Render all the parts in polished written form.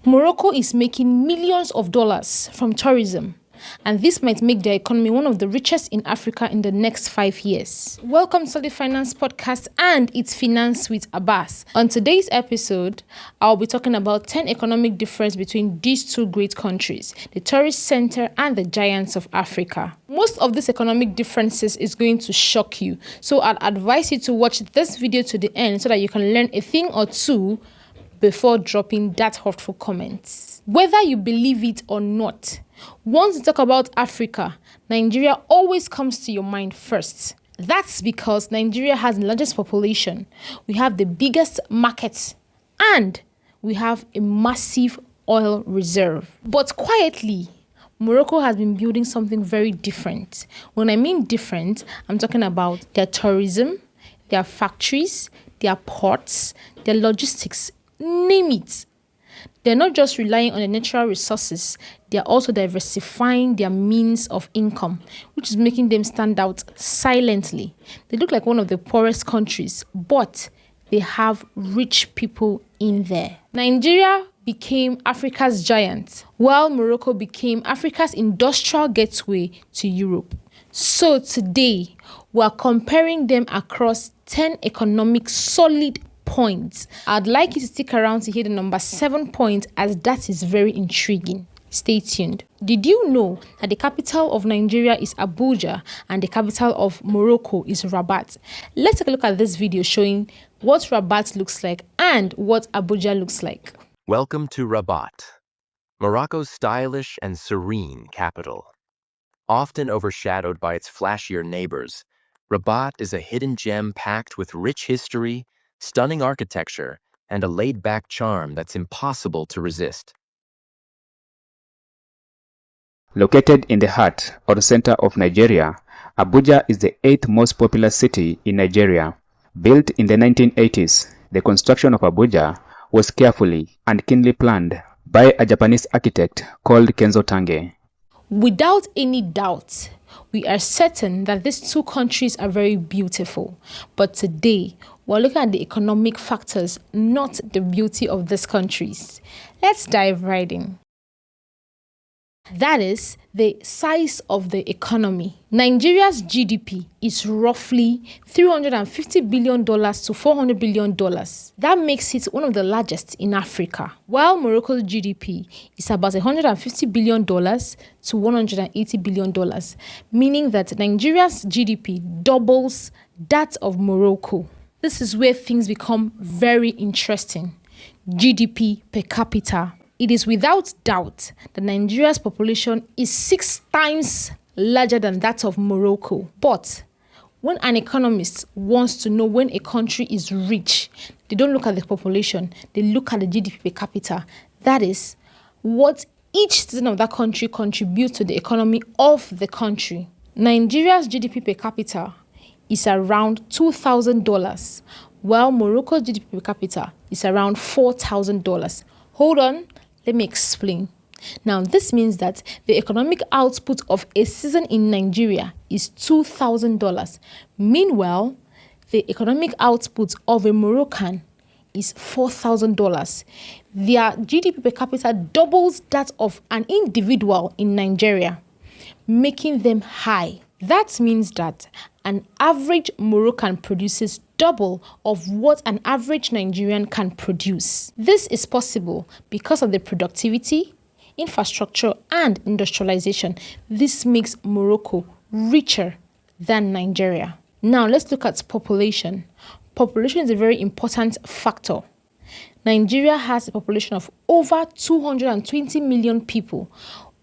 Morocco is making millions of dollars from tourism, and this might make their economy one of the richest in Africa in the next 5 years. Welcome to the Finance Podcast, and it's Finance with Abbas. On today's episode, I'll be talking about 10 economic differences between these two great countries, the tourist center and the giants of Africa. Most of these economic differences is going to shock you, so I'd advise you to watch this video to the end so that you can learn a thing or two before dropping that hurtful comments. Whether you believe it or not, once you talk about Africa, Nigeria always comes to your mind first. That's because Nigeria has the largest population, we have the biggest markets, and we have a massive oil reserve. But quietly, Morocco has been building something very different. When I mean different, I'm talking about their tourism, their factories, their ports, their logistics, name it. They're not just relying on the natural resources, they're also diversifying their means of income, which is making them stand out silently. They look like one of the poorest countries, but they have rich people in there. Nigeria became Africa's giant, while Morocco became Africa's industrial gateway to Europe. So today, we're comparing them across 10 economic solid points. I'd like you to stick around to hear the number 7 point, as that is very intriguing. Stay tuned. Did you know that the capital of Nigeria is Abuja and the capital of Morocco is Rabat? Let's take a look at this video showing what Rabat looks like and what Abuja looks like. Welcome to Rabat, Morocco's stylish and serene capital. Often overshadowed by its flashier neighbors, Rabat is a hidden gem packed with rich history, stunning architecture, and a laid-back charm that's impossible to resist. Located in the heart or center of Nigeria, Abuja is the 8th most populous city in Nigeria. Built in the 1980s, the construction of Abuja was carefully and keenly planned by a Japanese architect called Kenzo Tange. Without any doubt, we are certain that these two countries are very beautiful. But today, we're looking at the economic factors, not the beauty of these countries. Let's dive right in. That is the size of the economy. Nigeria's GDP is roughly $350 billion to $400 billion. That makes it one of the largest in Africa. While Morocco's GDP is about $150 billion to $180 billion, meaning that Nigeria's GDP doubles that of Morocco. This is where things become very interesting. GDP per capita. It is without doubt that Nigeria's population is 6 times larger than that of Morocco. But when an economist wants to know when a country is rich, they don't look at the population, they look at the GDP per capita. That is what each citizen of that country contributes to the economy of the country. Nigeria's GDP per capita is around $2,000, while Morocco's GDP per capita is around $4,000. Hold on. Let me explain. Now, this means that the economic output of a citizen in Nigeria is $2,000. Meanwhile, the economic output of a Moroccan is $4,000. Their GDP per capita doubles that of an individual in Nigeria, making them high. That means that an average Moroccan produces double of what an average Nigerian can produce. This is possible because of the productivity, infrastructure, and industrialization. This makes Morocco richer than Nigeria. Now let's look at population. Population is a very important factor. Nigeria has a population of over 220 million people,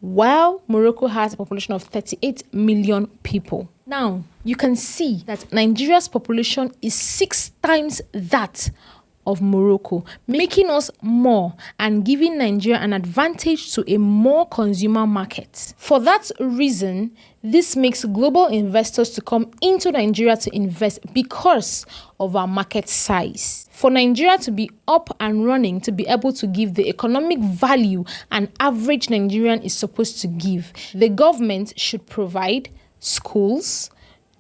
while Morocco has a population of 38 million people. Now, you can see that Nigeria's population is 6 times that of Morocco, making us more and giving Nigeria an advantage to a more consumer market. For that reason, this makes global investors to come into Nigeria to invest because of our market size. For Nigeria to be up and running, to be able to give the economic value an average Nigerian is supposed to give, the government should provide schools,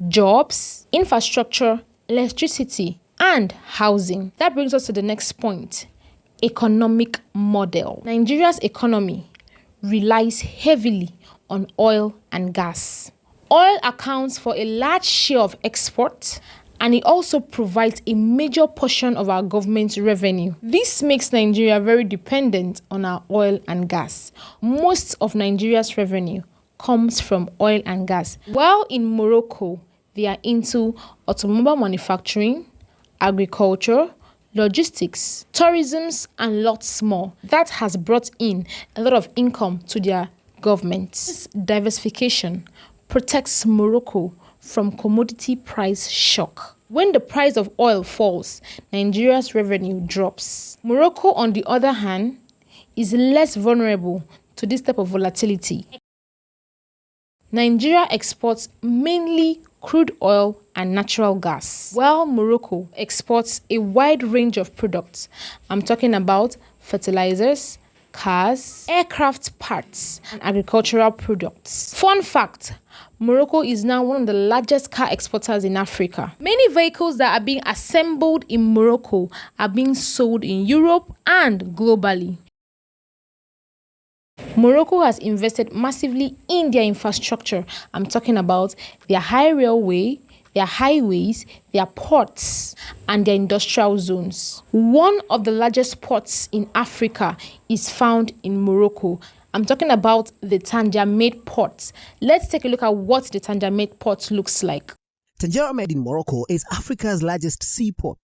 jobs, infrastructure, electricity, and housing. That brings us to the next point. economic model. Nigeria's economy relies heavily on oil and gas. Oil accounts for a large share of exports, and it also provides a major portion of our government's revenue. This makes Nigeria very dependent on our oil and gas. Most of Nigeria's revenue comes from oil and gas. While in Morocco, they are into automobile manufacturing, agriculture, logistics, tourism, and lots more. That has brought in a lot of income to their government. This diversification protects Morocco from commodity price shock. When the price of oil falls, Nigeria's revenue drops. Morocco, on the other hand, is less vulnerable to this type of volatility. Nigeria exports mainly crude oil and natural gas, while Morocco exports a wide range of products. I'm talking about fertilizers, cars, aircraft parts, and agricultural products. Fun fact, Morocco is now one of the largest car exporters in Africa. Many vehicles that are being assembled in Morocco are being sold in Europe and globally. Morocco has invested massively in their infrastructure. I'm talking about their high railway, their highways, their ports, and their industrial zones. One of the largest ports in Africa is found in Morocco. I'm talking about the Tangier port. Let's take a look at what the Tangier port looks like. Tangier in Morocco is Africa's largest seaport.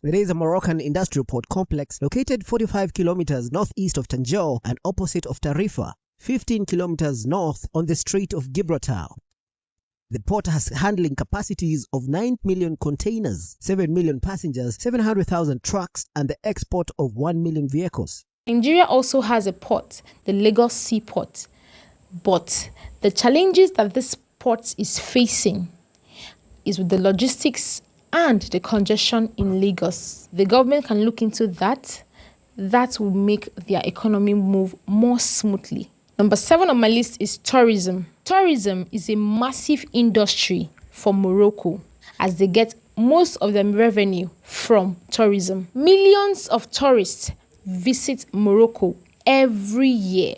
It is a Moroccan industrial port complex located 45 kilometers northeast of Tangier and opposite of Tarifa, 15 kilometers north on the Strait of Gibraltar. The port has handling capacities of 9 million containers, 7 million passengers, 700,000 trucks, and the export of 1 million vehicles. Nigeria also has a port, the Lagos Seaport. But the challenges that this port is facing is with the logistics and the congestion in Lagos. The government can look into that. That will make their economy move more smoothly. Number 7 on my list is tourism. Tourism is a massive industry for Morocco as they get most of their revenue from tourism. Millions of tourists visit Morocco every year.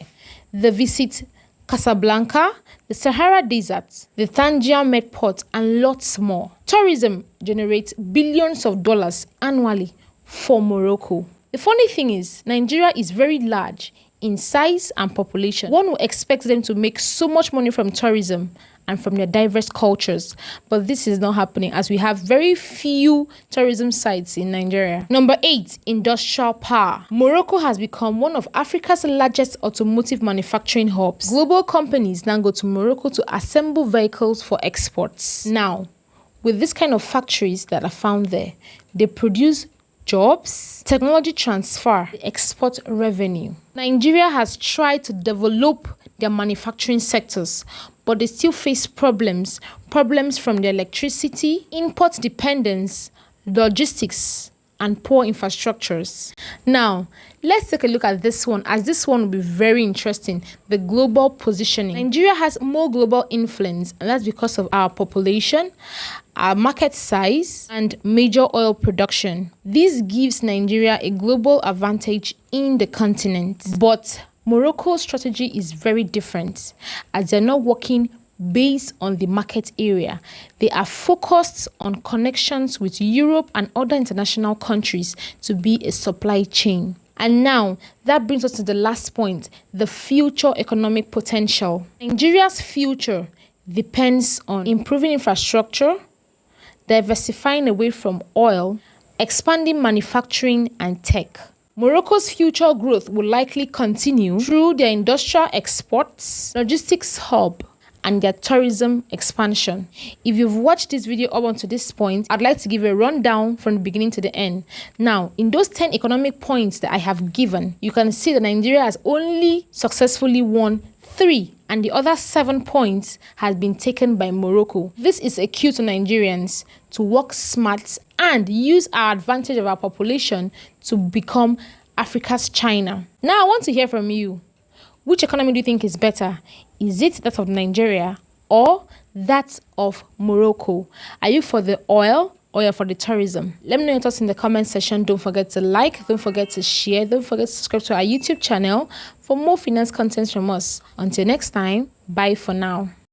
They visit Casablanca, the Sahara Desert, the Tangier Med Port, and lots more. Tourism generates billions of dollars annually for Morocco. The funny thing is, Nigeria is very large in size and population. One would expect them to make so much money from tourism and from their diverse cultures, but this is not happening as we have very few tourism sites in Nigeria. Number 8, industrial power. Morocco has become one of Africa's largest automotive manufacturing hubs. Global companies now go to Morocco to assemble vehicles for exports. Now, with this kind of factories that are found there, they produce jobs, technology transfer, export revenue. Nigeria has tried to develop their manufacturing sectors, but they still face problems from their electricity, import dependence, logistics, and poor infrastructures. Now, let's take a look at this one, as this one will be very interesting, the global positioning. Nigeria has more global influence, and that's because of our population, our market size, and major oil production. This gives Nigeria a global advantage in the continent. But Morocco's strategy is very different, as they're not working based on the market area. They are focused on connections with Europe and other international countries to be a supply chain. And now, that brings us to the last point, the future economic potential. Nigeria's future depends on improving infrastructure, diversifying away from oil, expanding manufacturing and tech. Morocco's future growth will likely continue through their industrial exports, logistics hub, and their tourism expansion. If you've watched this video up until this point, I'd like to give a rundown from the beginning to the end. Now, in those 10 economic points that I have given, you can see that Nigeria has only successfully won 3, and the other 7 points has been taken by Morocco. This is a cue to Nigerians to work smart and use our advantage of our population to become Africa's China. Now, I want to hear from you. Which economy do you think is better? Is it that of Nigeria or that of Morocco? Are you for the oil or yeah, for the tourism? Let me know your thoughts in the comment section. Don't forget to like, don't forget to share, don't forget to subscribe to our YouTube channel for more finance content from us. Until next time, bye for now.